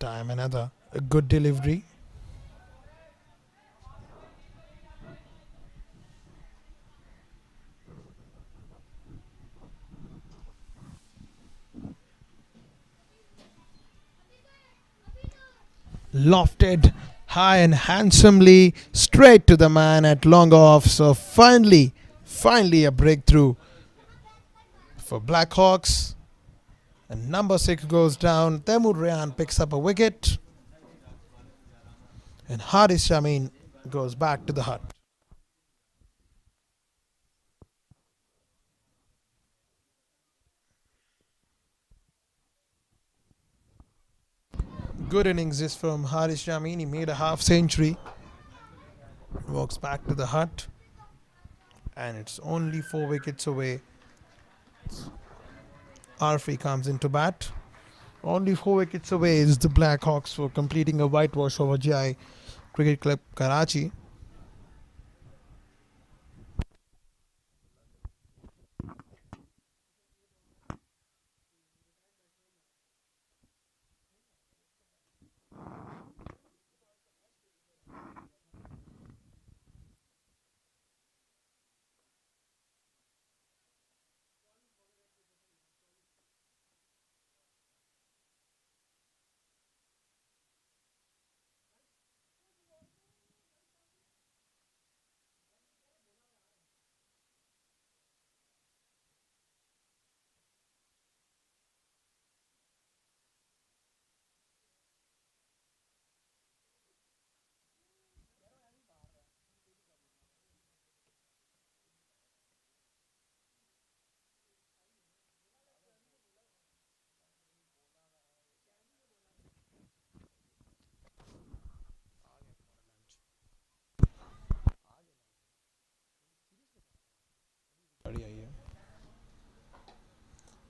time another a good delivery. Lofted high and handsomely straight to the man at long off. So finally a breakthrough for Blackhawks. And number 6 goes down. Temur Rayan picks up a wicket. And Haris Shamin goes back to the hut. Good innings this from Haris Shamin. He made a half century. Walks back to the hut. And it's only 4 wickets away. Arfi comes into bat. Only 4 wickets away is the Blackhawks for completing a whitewash over GI Cricket Club Karachi.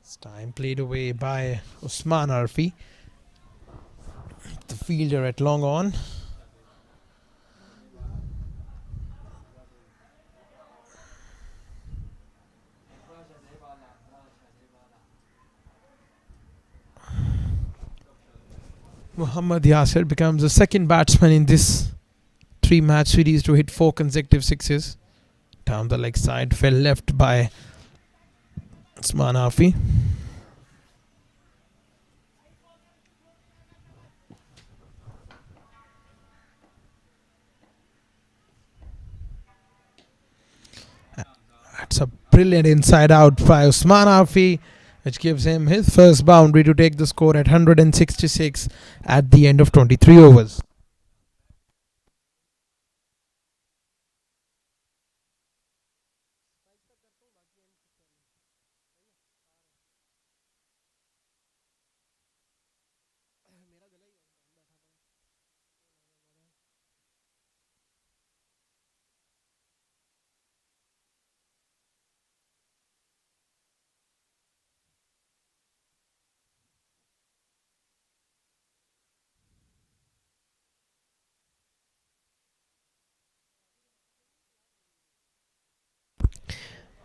It's time played away by Usman Arfi, the fielder at long on. Muhammad Yasir becomes the second batsman in this 3-match series to hit 4 consecutive sixes. Down the leg side, fell left by Usman Arfi. That's a brilliant inside out by Usman Arfi, which gives him his first boundary to take the score at 166 at the end of 23 overs.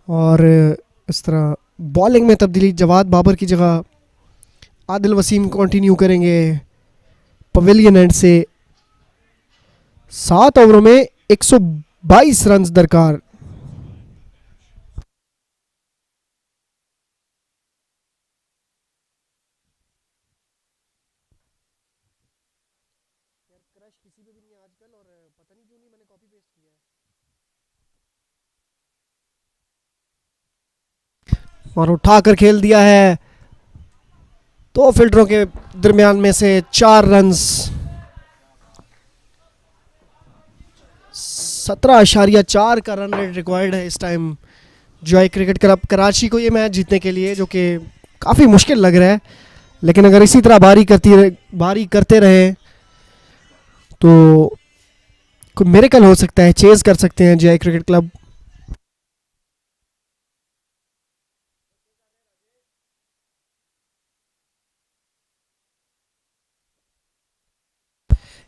और इस तरह bowling में तब्दीली, जवाद बाबर की जगह Adil Wasim continue करेंगे pavilion and से। 7 ओवरों में 122 रन दरकार। और उठाकर खेल दिया है 2 फील्डरों के दरमियान में से 4 रन। 17.4 का रन रेट रिक्वायर्ड है इस time Joy cricket club Karachi को ये मैच जीतने के लिए, जो कि काफ़ी मुश्किल लग रहा है। लेकिन अगर इसी तरह बारी करते रहे तो कोई मिरेकल हो सकता है, चेज कर सकते हैं जॉय क्रिकेट क्लब।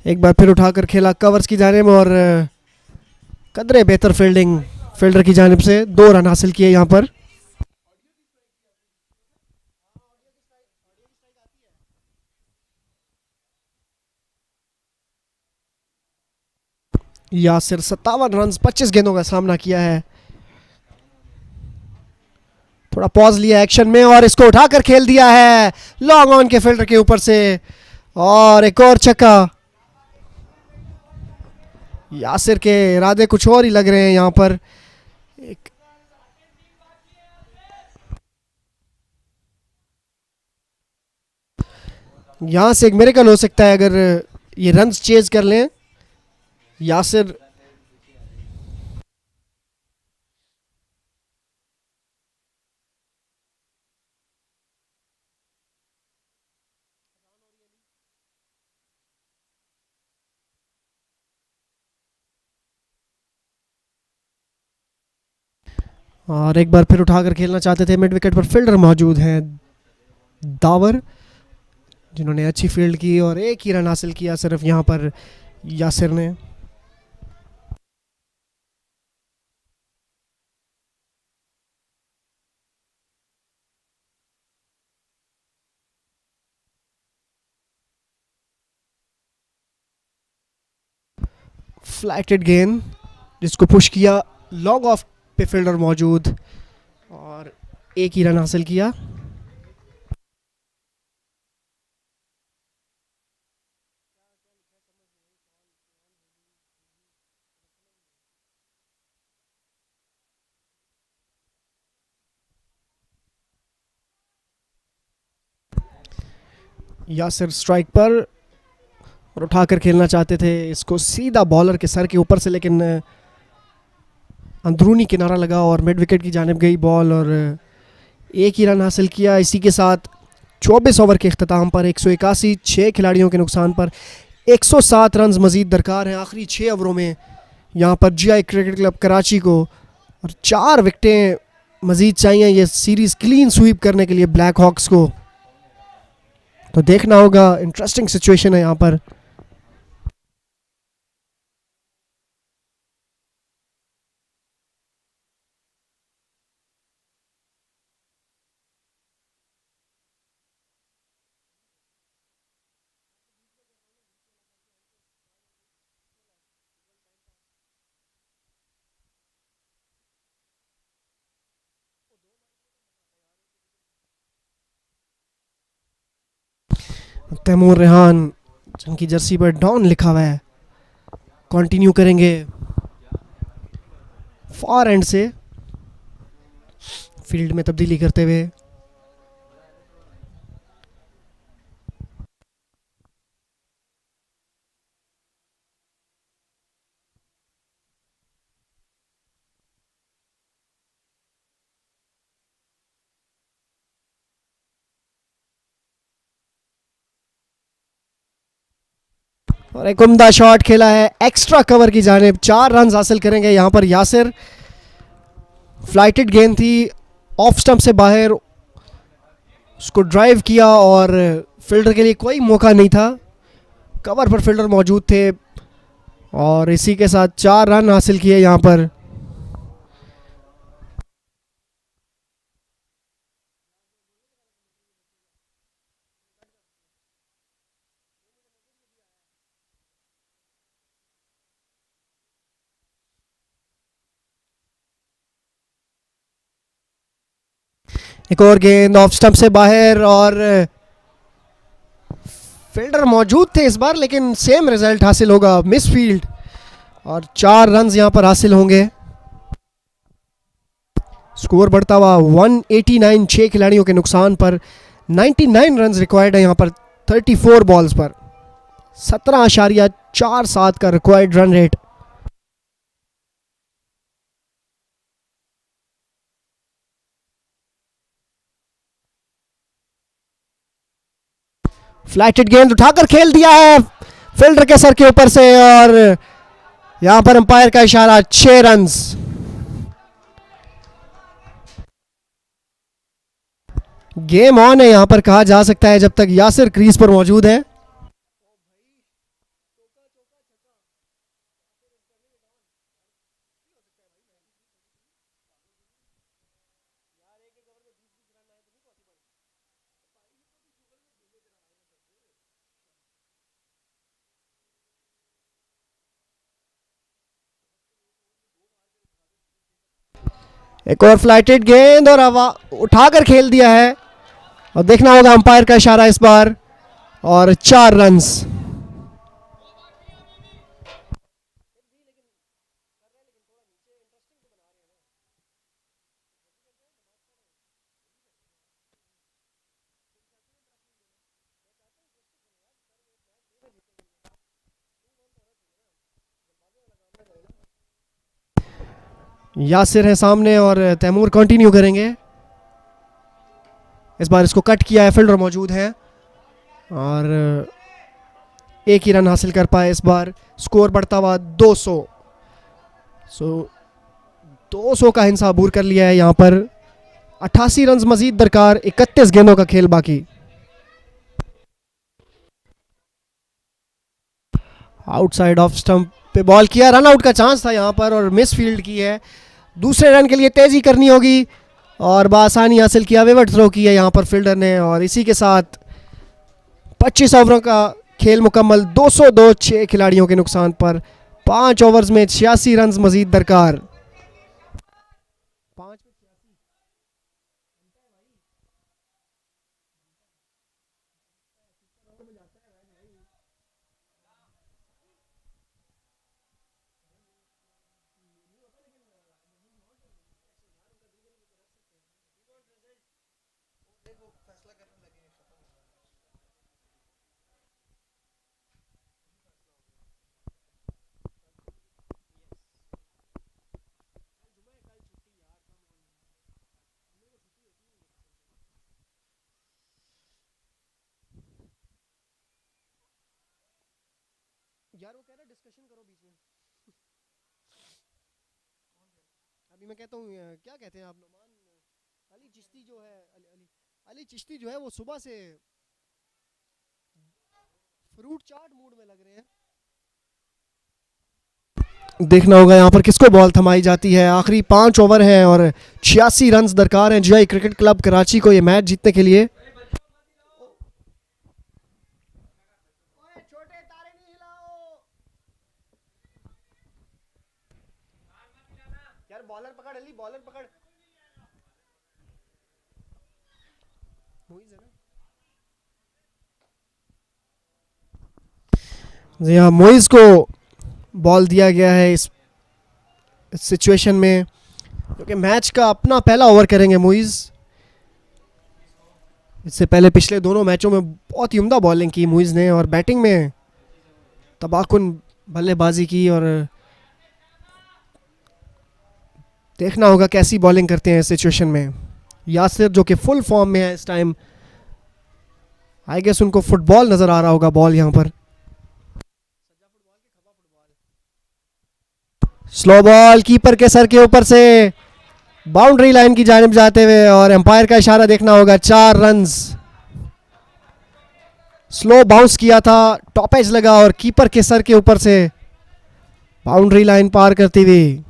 एक बार फिर उठाकर खेला कवर्स की जानिब और कदरे बेहतर फील्डर की जानिब से 2 रन हासिल किए यहाँ पर। यासिर 57 रन 25 गेंदों का सामना किया है। थोड़ा पॉज लिया एक्शन में और इसको उठाकर खेल दिया है लॉन्ग ऑन के फील्डर के ऊपर से, और एक और छक्का। यासिर के इरादे कुछ और ही लग रहे हैं यहाँ पर। एक यहाँ से एक मिरेकल हो सकता है अगर ये रन्स चेज कर लें। यासिर और एक बार फिर उठाकर खेलना चाहते थे। मिड विकेट पर फील्डर मौजूद हैं दावर, जिन्होंने अच्छी फील्ड की और एक ही रन हासिल किया सिर्फ यहाँ पर यासिर ने। फ्लैटेड गेंद जिसको पुश किया, लॉन्ग ऑफ पे फील्डर मौजूद और एक ही रन हासिल किया। यासिर स्ट्राइक पर और उठाकर खेलना चाहते थे इसको सीधा बॉलर के सर के ऊपर से, लेकिन अंदरूनी किनारा लगा और मिड विकेट की जानिब गई बॉल और एक ही रन हासिल किया। इसी के साथ 24 ओवर के अख्ताम पर 181, 6 खिलाड़ियों के नुकसान पर 107 रन मजीद दरकार हैं आखिरी 6 ओवरों में यहाँ पर GI क्रिकेट क्लब कराची को, और 4 विकेटें मजीद चाहिए ये सीरीज़ क्लीन स्वीप करने के लिए ब्लैक हॉक्स को। तो देखना होगा, इंटरेस्टिंग सिचुएशन है यहाँ पर। तैमूर रेहान जिनकी जर्सी पर डॉन लिखा हुआ है कंटिन्यू करेंगे फॉर एंड से फील्ड में तब्दीली करते हुए। और एक उम्दा शॉट खेला है एक्स्ट्रा कवर की जानिब, 4 रन हासिल करेंगे यहाँ पर यासिर। फ्लाइटेड गेंद थी ऑफ स्टंप से बाहर, उसको ड्राइव किया और फील्डर के लिए कोई मौका नहीं था, कवर पर फील्डर मौजूद थे और इसी के साथ 4 रन हासिल किए यहाँ पर। एक और गेंद ऑफ स्टंप से बाहर और फील्डर मौजूद थे इस बार, लेकिन सेम रिजल्ट हासिल होगा, मिस फील्ड, और 4 रन यहां पर हासिल होंगे। स्कोर बढ़ता हुआ 189, 6 खिलाड़ियों के नुकसान पर 99 रन रिक्वायर्ड है यहां पर 34 बॉल्स पर, 17.47 का रिक्वायर्ड रन रेट। फ्लैटेड गेंद उठाकर खेल दिया है फील्डर के सर के ऊपर से और यहां पर अंपायर का इशारा, 6 रन। गेम ऑन है यहां पर कहा जा सकता है जब तक यासिर क्रीज पर मौजूद है। एक और फ्लाइटेड गेंद और हवा उठाकर खेल दिया है, और देखना होगा अंपायर का इशारा इस बार, और 4 रन्स। यासिर है सामने और तैमूर कंटिन्यू करेंगे। इस बार इसको कट किया है, फील्डर मौजूद है और एक ही रन हासिल कर पाए। इस बार स्कोर बढ़ता हुआ 200। 200 का हिंसा अबूर कर लिया है यहाँ पर। 88 रन मजीद दरकार, 31 गेंदों का खेल बाकी। आउटसाइड ऑफ स्टंप पे बॉल किया, रन आउट का चांस था यहाँ पर और मिस फील्ड की है। दूसरे रन के लिए तेजी करनी होगी और बआसानी हासिल किया, विकेट थ्रो किया यहाँ पर फील्डर ने, और इसी के साथ 25 ओवरों का खेल मुकम्मल। 202 6 खिलाड़ियों के नुकसान पर 5 ओवर्स में 86 रन मजीद दरकार। यार वो कह रहा डिस्कशन करो बीच में। अभी मैं कहता हूँ क्या कहते हैं आप, नोमान अली चिश्ती जो है, अली चिश्ती जो है वो सुबह से फ्रूट चाट मूड में लग रहे हैं। देखना होगा यहाँ पर किसको बॉल थमाई जाती है। आखिरी 5 ओवर हैं और 86 रन दरकार हैं जीआई क्रिकेट क्लब कराची को ये मैच जीतने के लिए। यार बॉलर पकड़ अली, बॉलर पकड़। जी हाँ, मोइज को बॉल दिया गया है इस सिचुएशन में, क्योंकि मैच का अपना पहला ओवर करेंगे मोइज। इससे पहले पिछले दोनों मैचों में बहुत ही उम्दा बॉलिंग की मोइज ने और बैटिंग में तबाकुन बल्लेबाजी की, और देखना होगा कैसी बॉलिंग करते हैं इस सिचुएशन में। यासिर जो कि फुल फॉर्म में है इस टाइम, आई गेस उनको फुटबॉल नजर आ रहा होगा बॉल यहाँ पर। स्लो बॉल कीपर के सर के ऊपर से बाउंड्री लाइन की जानिब जाते हुए, और एम्पायर का इशारा देखना होगा। 4 रन्स। स्लो बाउंस किया था, टॉप एज लगा और कीपर के सर के ऊपर से बाउंड्री लाइन पार करती हुई।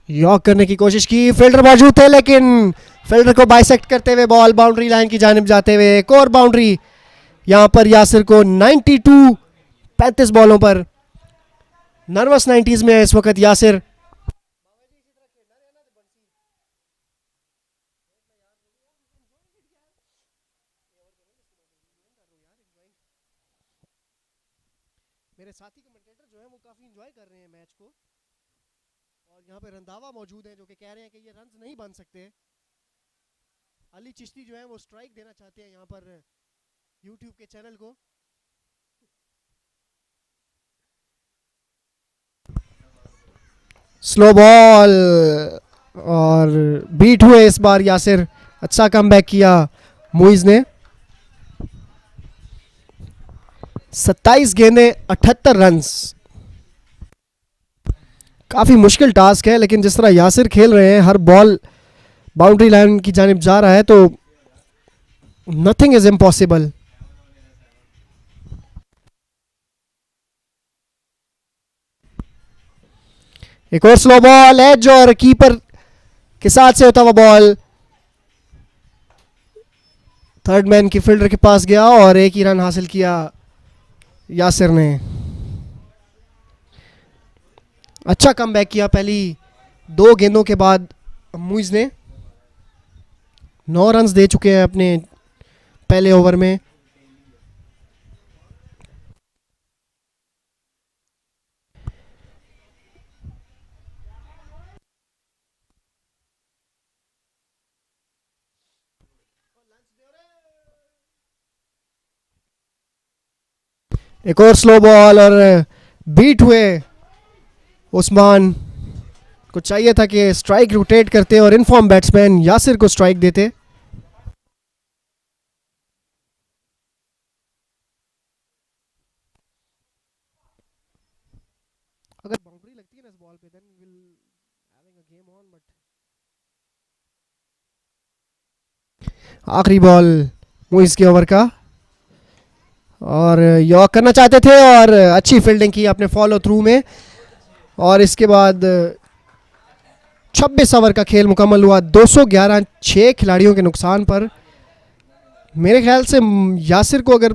यॉक करने की कोशिश की, फील्डर मौजूद थे लेकिन फील्डर को बाइसेक्ट करते हुए बॉल बाउंड्री लाइन की जानिब जाते हुए एक और बाउंड्री यहां पर यासिर को। 92 35 बॉलों पर नर्वस 90s में है इस वक्त यासिर। मेरे साथी कमेंटेटर जो है वो काफी एंजॉय कर रहे हैं मैच को, और यहाँ पे रंधावा मौजूद हैं जो कि कह रहे हैं कि ये रन्स नहीं बन सकते। अली चिश्ती जो है वो स्ट्राइक देना चाहते हैं यहाँ पर यूट्यूब के चैनल को। स्लो बॉल और बीट हुए इस बार यासिर। अच्छा कमबैक किया मुइज ने। 27 गेंदें 78 रन्स। काफ़ी मुश्किल टास्क है, लेकिन जिस तरह यासिर खेल रहे हैं, हर बॉल बाउंड्री लाइन की जानिब जा रहा है, तो नथिंग इज इम्पॉसिबल। एक और स्लो बॉल एज और कीपर के साथ से होता हुआ बॉल थर्ड मैन की फील्डर के पास गया और एक ही रन हासिल किया यासिर ने। अच्छा कमबैक किया पहली 2 गेंदों के बाद मुइज ने 9 रन दे चुके हैं अपने पहले ओवर में। एक और स्लो बॉल और बीट हुए उस्मान को चाहिए था कि स्ट्राइक रोटेट करते और इनफॉर्म बैट्समैन यासिर को स्ट्राइक देते। अगर बाउंड्री लगती है ना इस बॉल पे then we will having a game on but आखिरी बॉल मुइज के ओवर का और यॉर्क करना चाहते थे और अच्छी फील्डिंग की अपने फॉलो थ्रू में और इसके बाद 26 ओवर का खेल मुकम्मल हुआ 211 6 खिलाड़ियों के नुकसान पर। मेरे ख्याल से यासिर को अगर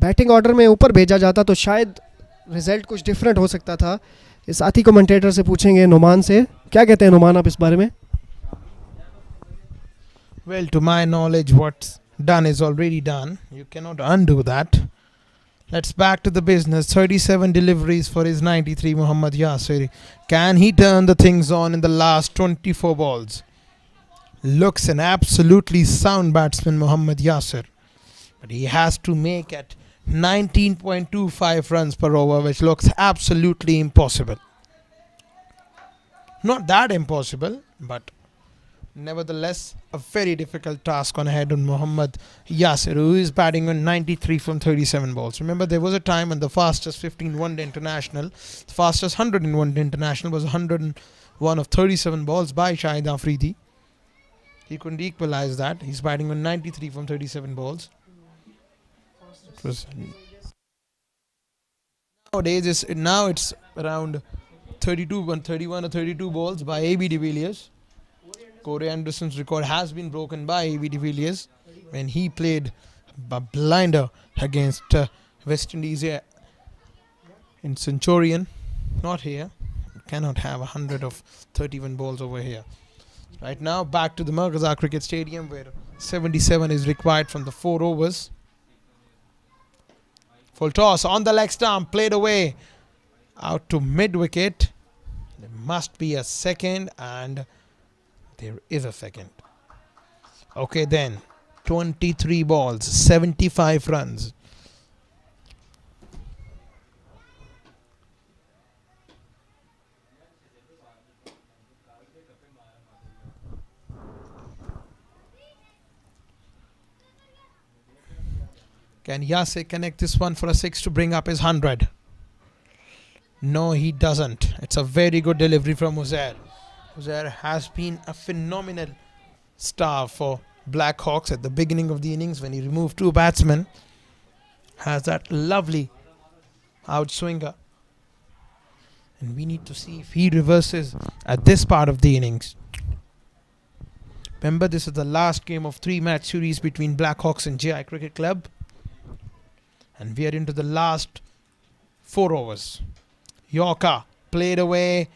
बैटिंग ऑर्डर में ऊपर भेजा जाता तो शायद रिजल्ट कुछ डिफरेंट हो सकता था। इस साथी कमेंटेटर से पूछेंगे नुमान से, क्या कहते हैं नुमान आप इस बारे में? Well, to my knowledge, what's done is already done. You cannot undo that. Let's back to the business. 37 deliveries for his 93 Muhammad Yasir. Can he turn the things on in the last 24 balls? Looks an absolutely sound batsman, Muhammad Yasir. But he has to make at 19.25 runs per over, which looks absolutely impossible. Not that impossible, but nevertheless a very difficult task on ahead on Muhammad Yasir, who is batting on 93 from 37 balls. Remember, there was a time when the fastest 15 one-day international, the fastest 100 in one-day international was 101 of 37 balls by Shahid Afridi. He couldn't equalize that. He's batting on 93 from 37 balls. It was nowadays now it's around 31 or 32 balls by A.B. de Villiers. Corey Anderson's record has been broken by A.B. de Villiers when he played a blinder against West Indies in Centurion. Not here. You cannot have 100 of 31 balls over here. Right now, back to the Marghazar Cricket Stadium where 77 is required from the 4 overs. Full toss on the leg stump, played away out to mid-wicket. There must be a second, and there is a second. Okay then, 23 balls, 75 runs. Can Yasir connect this one for a 6 to bring up his 100? No, he doesn't. It's a very good delivery from Uzair. Uzair has been a phenomenal star for Black Hawks at the beginning of the innings when he removed 2 batsmen. Has that lovely outswinger. And we need to see if he reverses at this part of the innings. Remember, this is the last game of 3-match series between Black Hawks and JI Cricket Club. And we are into the last 4 overs. Yorker played away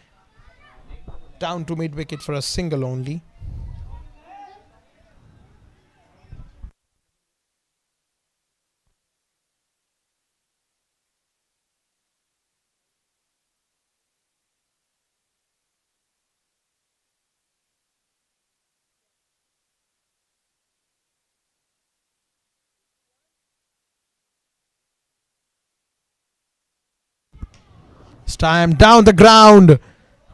down to mid-wicket for a single only. It's time down the ground,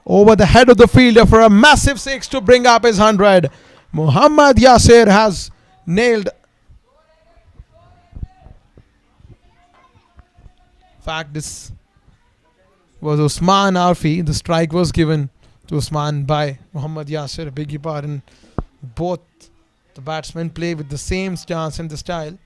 over the head of the fielder for a massive 6 to bring up his 100. Muhammad Yasir has nailed. In fact, this was Usman Arfi. The strike was given to Usman by Muhammad Yasir. Beg your pardon. Both the batsmen play with the same stance and the style.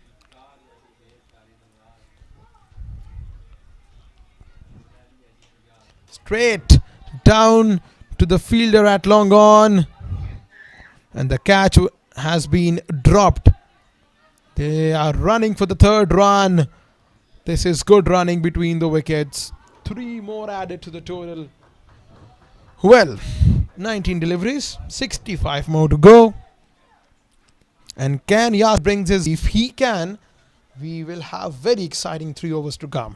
Straight down to the fielder at long on, and the catch has been dropped. They are running for the third run. This is good running between the wickets. 3 more added to the total. Well, 19 deliveries, 65 more to go. And can Yas brings his? If he can, we will have very exciting 3 overs to come.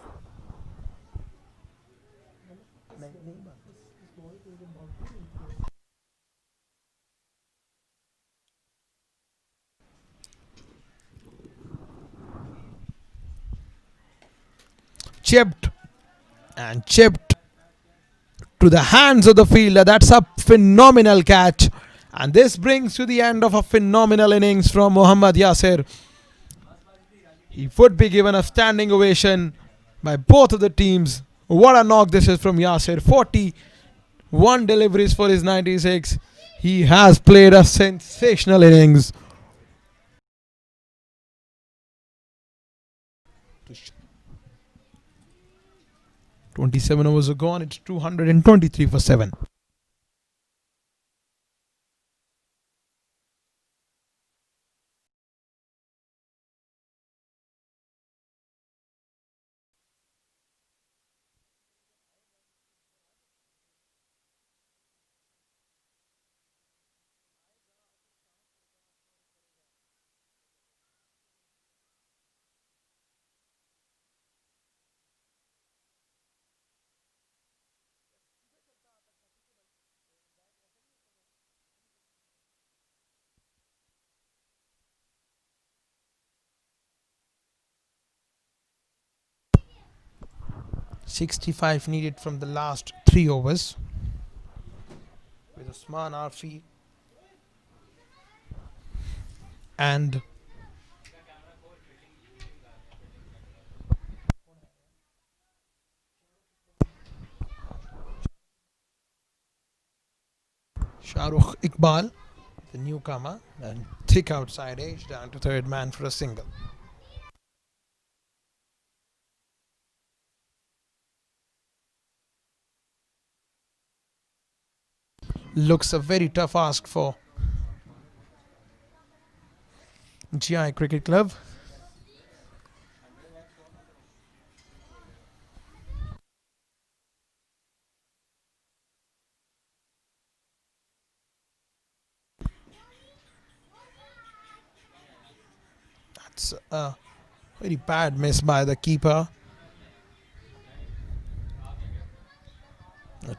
Chipped and chipped to the hands of the fielder. That's a phenomenal catch. And this brings to the end of a phenomenal innings from Mohammad Yasir. He would be given a standing ovation by both of the teams. What a knock this is from Yasir. 41 deliveries for his 96. He has played a sensational innings. 27 overs are gone. It's 223 for 7. .65 needed from the last 3 overs. With Usman Arfi and Shahrukh Iqbal, the newcomer, and thick outside edge down to third man for a single. Looks a very tough ask for GI Cricket Club. That's a very bad miss by the keeper.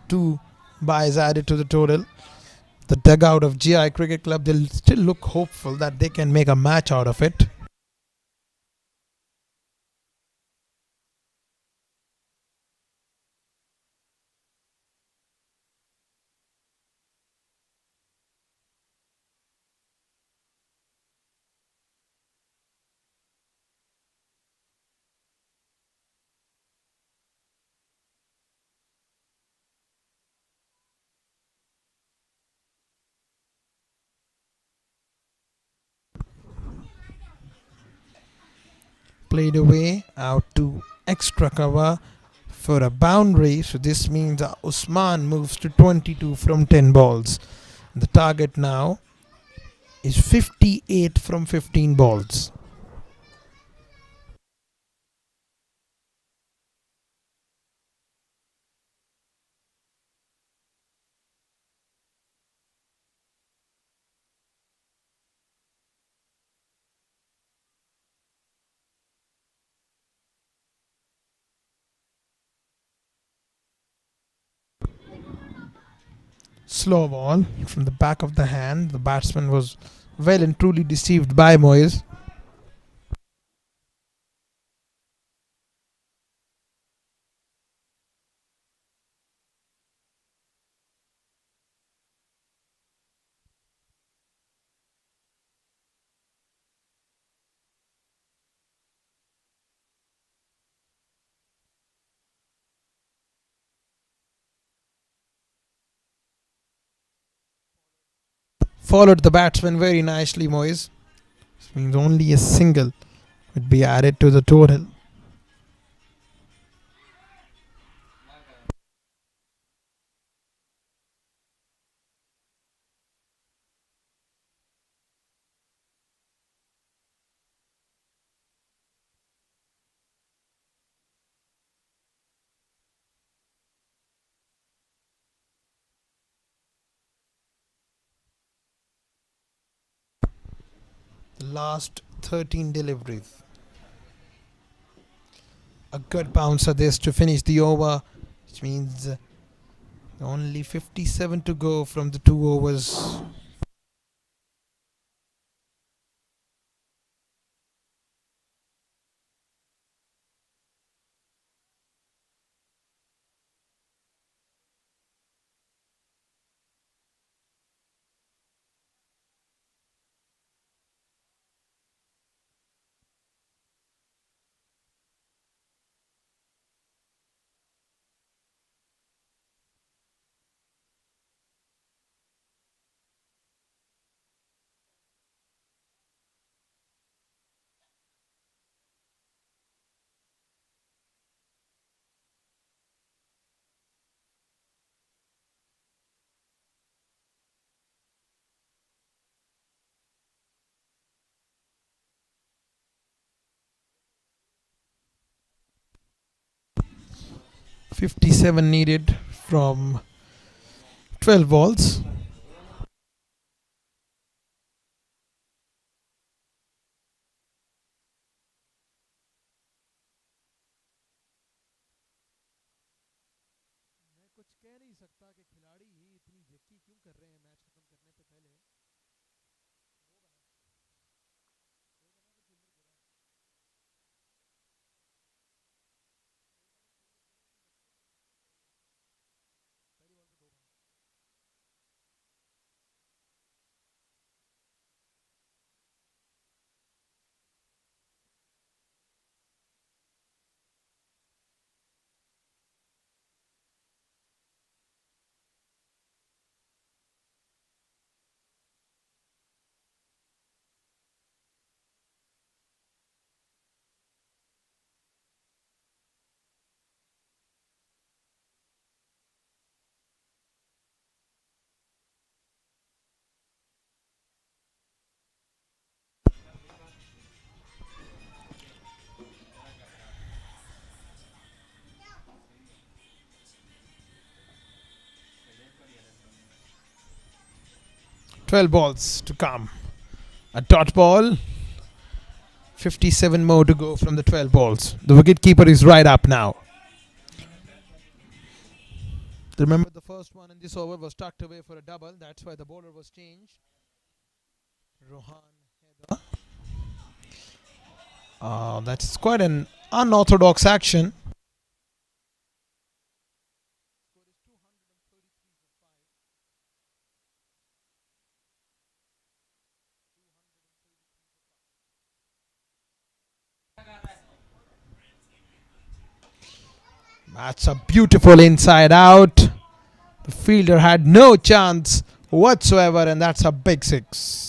2 buys added to the total. The dugout of GI Cricket Club, they'll still look hopeful that they can make a match out of it. Played away out to extra cover for a boundary. So this means Usman moves to 22 from 10 balls. The target now is 58 from 15 balls. Slow ball from the back of the hand. The batsman was well and truly deceived by Moyes. Followed the batsman very nicely, Moyes. This means only a single would be added to the total. last 13 deliveries. A good bouncer this to finish the over, which means only 57 to go from the 2 overs. .57 needed from 12 balls. मैं कुछ कह नहीं सकता कि खिलाड़ी ही इतनी जेकी क्यों कर रहे हैं मैच खत्म करने से पहले। Twelve balls to come. A dot ball. 57 more to go from the 12 balls. The wicketkeeper is right up now. Remember, the first one in this over was tucked away for a double. That's why the bowler was changed. Rohan Haider. That's quite an unorthodox action. That's a beautiful inside out. The fielder had no chance whatsoever, and that's a big six.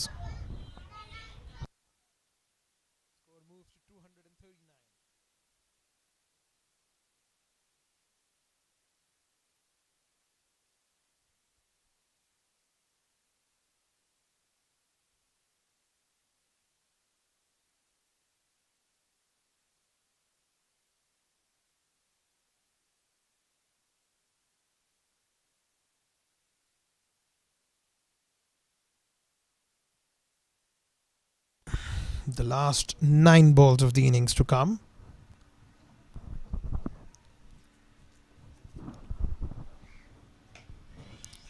The last 9 balls of the innings to come.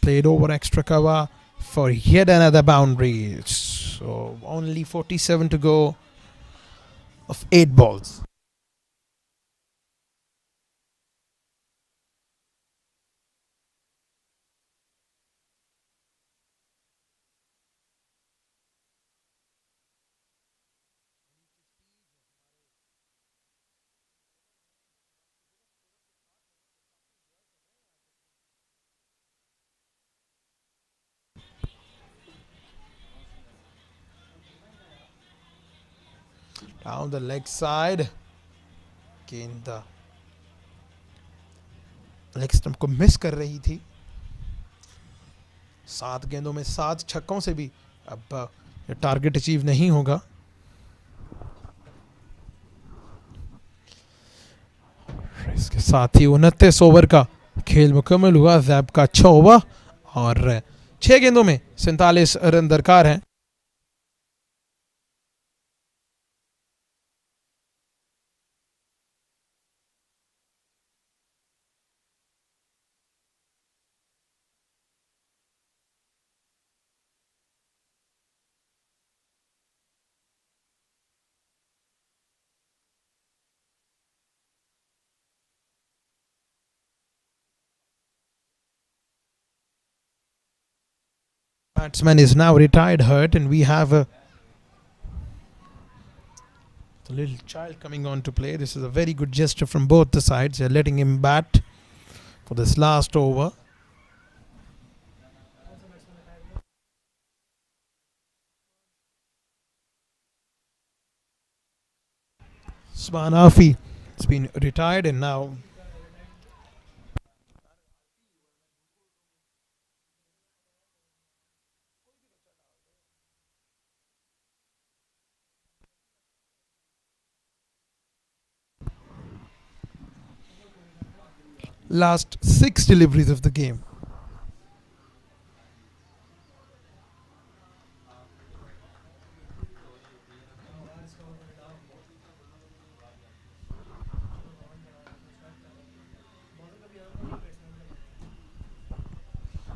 Played over extra cover for yet another boundary. So only 47 to go of 8 balls. Down the leg side. गेंद leg stump को miss कर रही थी. 7 गेंदों में 7 छक्कों से भी अब टारगेट अचीव नहीं होगा. इसके साथ ही 29 ओवर का खेल मुकम्मल हुआ. जैब का 6 ओवर और 6 गेंदों में 47 रन दरकार हैं. batsman is now retired hurt, and we have a little child coming on to play. This is a very good gesture from both the sides. They're letting him bat for this last over. Swanafi has been retired, and now last 6 deliveries of the game.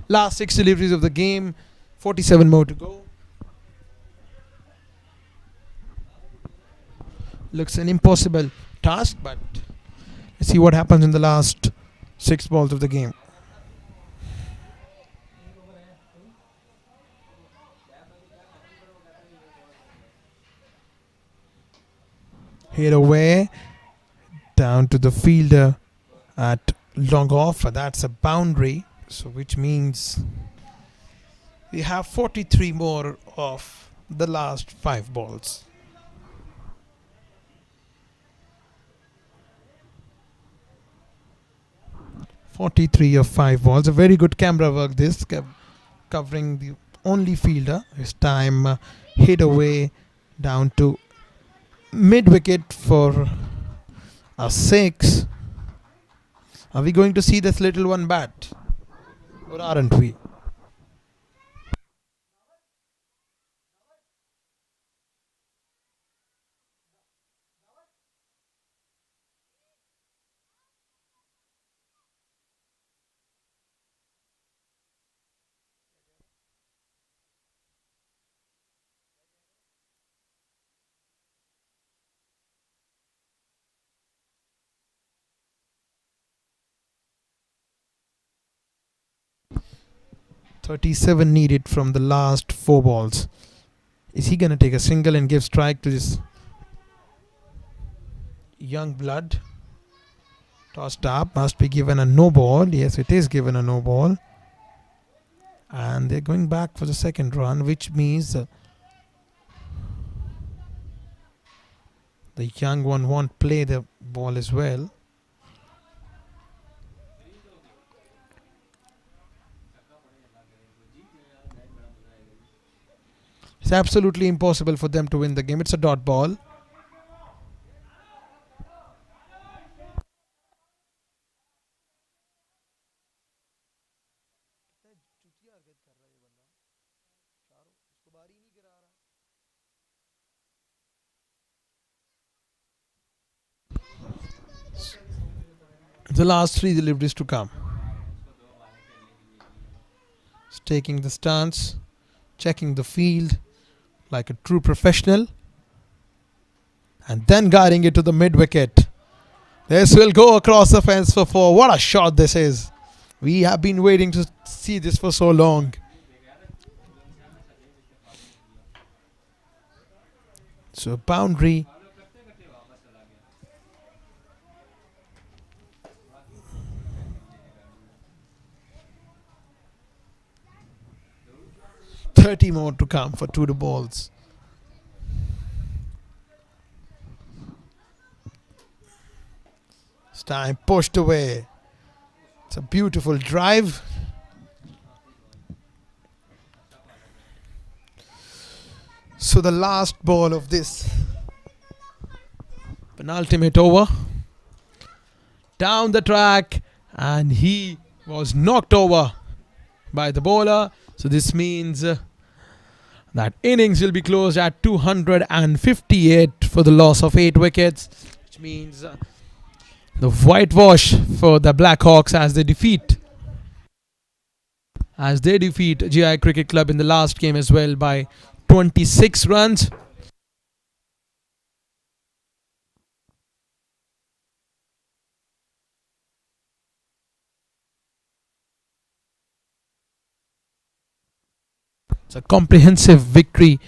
Last 6 deliveries of the game. 47 more to go. Looks an impossible task, but let's see what happens in the last 6 balls of the game. Hit away down to the fielder at long off. That's a boundary, so which means we have 43 more of the last 5 balls. .43 of 5 balls. A very good camera work. This covering the only fielder. This time hit away down to mid wicket for a 6. Are we going to see this little one bat, or aren't we? .37 needed from the last 4 balls. Is he going to take a single and give strike to this young blood? Tossed up, must be given a no ball. Yes, it is given a no ball. And they're going back for the second run, which means the young one won't play the ball as well. It's absolutely impossible for them to win the game. It's a dot ball. The last 3 deliveries to come. He's taking the stance, checking the field like a true professional, and then guiding it to the mid wicket. This will go across the fence for 4. What a shot this is. We have been waiting to see this for so long. So boundary. .30 more to come for 2 balls. This time pushed away. It's a beautiful drive. So the last ball of this penultimate over. Down the track, and he was knocked over by the bowler. So this means that innings will be closed at 258 for the loss of 8 wickets, which means the whitewash for the Blackhawks as they defeat GI Cricket Club in the last game as well by 26 runs. It's a comprehensive victory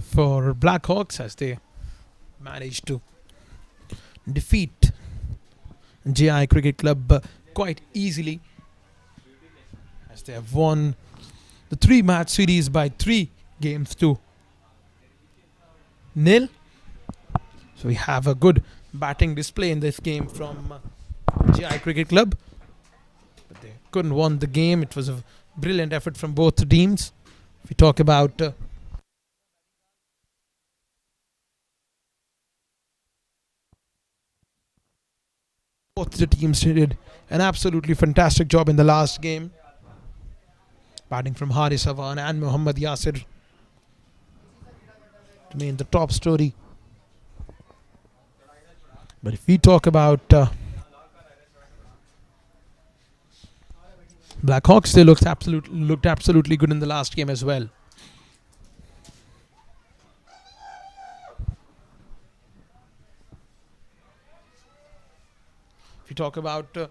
for Blackhawks as they managed to defeat JI Cricket Club quite easily, as they have won the 3-match series by 3 games to nil. So we have a good batting display in this game from JI Cricket Club, but they couldn't win the game. It was a brilliant effort from both teams. If we talk about both the teams did an absolutely fantastic job in the last game. Batting from Haris Hawan and Muhammad Yasir remain the top story. But if we talk about Blackhawks, they looked absolutely good in the last game as well. If you talk about the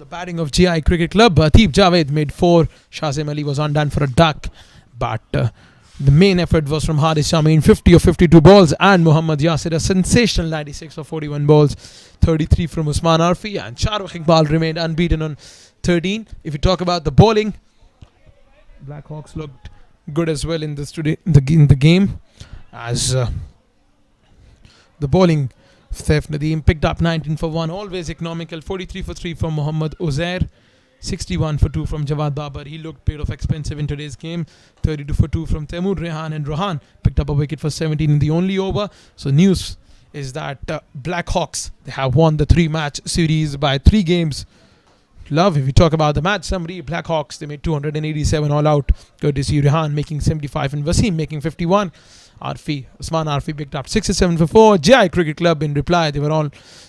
batting of GI Cricket Club, Ateef Javed made 4. Shazim Ali was undone for a duck, but the main effort was from Haris Shamin, 50 of 52 balls, and Muhammad Yasir, a sensational 96 of 41 balls, 33 from Usman Arfi, and Shahrukh Iqbal remained unbeaten on 13. If you talk about the bowling, Blackhawks looked good as well in the game, as the bowling, Saif Nadeem picked up 19 for 1, always economical, 43 for 3 from Muhammad Uzair, 61 for 2 from Jawad Babar. He looked paid off expensive in today's game. 32 for 2 from Taimur Rehan, and Rohan picked up a wicket for 17 in the only over. So news is that Blackhawks, they have won the 3-match series by 3 games. Love, if we talk about the match summary, Blackhawks, they made 287 all out, courtesy Rehan making 75 and Wasim making 51. Usman Arfi picked up 67 for 4. JI Cricket Club, in reply, they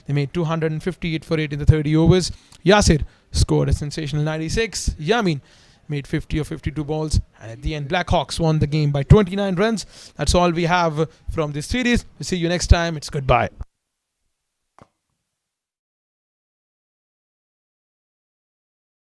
made 258 for 8 in the 30 overs. Yasir scored a sensational 96. Yamin made 50 of 52 balls, and at the end Blackhawks won the game by 29 runs. That's all we have from this series. We'll see you next time. It's goodbye.